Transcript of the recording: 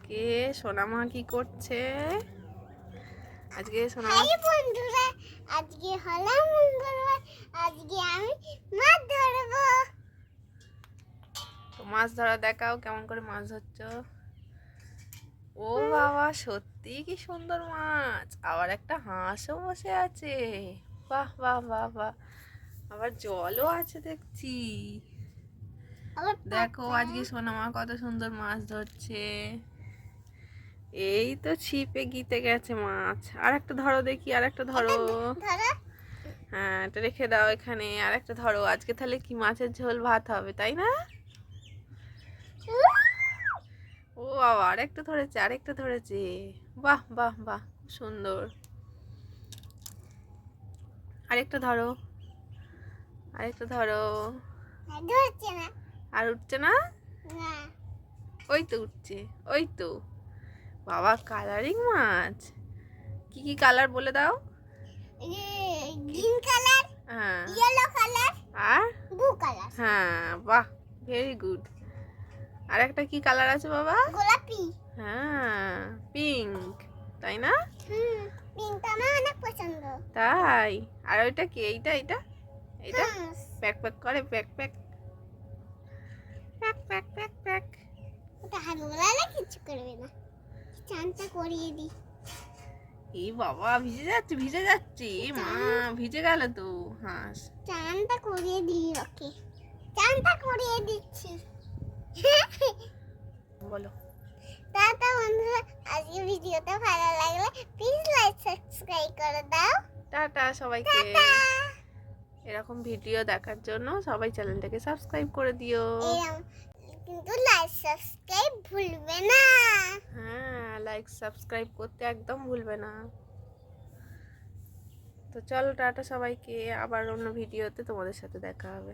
আজকে সোনামা কি করছে? আজকে সোনামা হাই বন্ধুরা, আজকে হলো মঙ্গলবার। আজকে আমি মাছ ধরবো। তো মাছ ধরা দেখাও, কেমন করে মাছ ধরছো? ও বাবা, সত্যি কি সুন্দর মাছ! আবার একটা হাঁসও বসে আছে। বাহ বাহ বাহ বাহ, আবার জলও আছে দেখছি। দেখো আজকে সোনামা কত সুন্দর মাছ ধরছে। এই তো ছিপে গিতে গেছে মাছ। আর একটা ধরো দেখি, আর একটা ধরো। হ্যাঁ, এটা রেখে দাও এখানে। আর একটা ধরো। আজকে তাহলে কি মাছের ঝোল ভাত হবে, তাই না? ও বাবা, আরেকটা ধরেছে, আরেকটা ধরেছে। বাহ বাহ বাহ, সুন্দর। আরেকটা ধরো, আরেকটা ধরো। ধরছে না। আর উঠছে না? না, ওই তো উঠছে, ওই তো। বাবা, কালারিং মাছ। কি কি কালার বলে দাও? গ্রিন কালার, হ্যাঁ, ইয়েলো কালার, আর ব্লু কালার। হ্যাঁ, বাহ, ভেরি গুড। আর একটা কি কালার আছে বাবা? গোলাপি। হ্যাঁ, পিঙ্ক, তাই না? পিঙ্কটা আমার অনেক পছন্দ। তাই? আর ওইটা কি? এইটা এইটা এইটা হাঁস। প্যাক প্যাক করে, pack pack pack pack pack pack. ওটা হাত গোলালে কিছু করবে না। চানটা করিয়ে দিই। এই বাবা, ভিজে যাচ্ছে, ভিজে যাচ্ছে। মা, ভিজে গেল তো হাঁস। চানটা করিয়ে দিই ওকে। চানটা করিয়ে দিচ্ছি। বলো। টাটা বন্ধুরা, আজকে ভিডিওটা ভালো লাগলে প্লিজ লাইক সাবস্ক্রাইব করে দাও। টাটা সবাইকে। টাটা। এরকম ভিডিও দেখার জন্য সবাই চ্যানেলটাকে সাবস্ক্রাইব করে দিও। কিন্তু লাইক সাবস্ক্রাইব ভুলবে না। হ্যাঁ, লাইক সাবস্ক্রাইব করতে একদম ভুলবে না। তো চলো, টাটা সবাইকে। আবার অন্য ভিডিওতে তোমাদের সাথে দেখা হবে।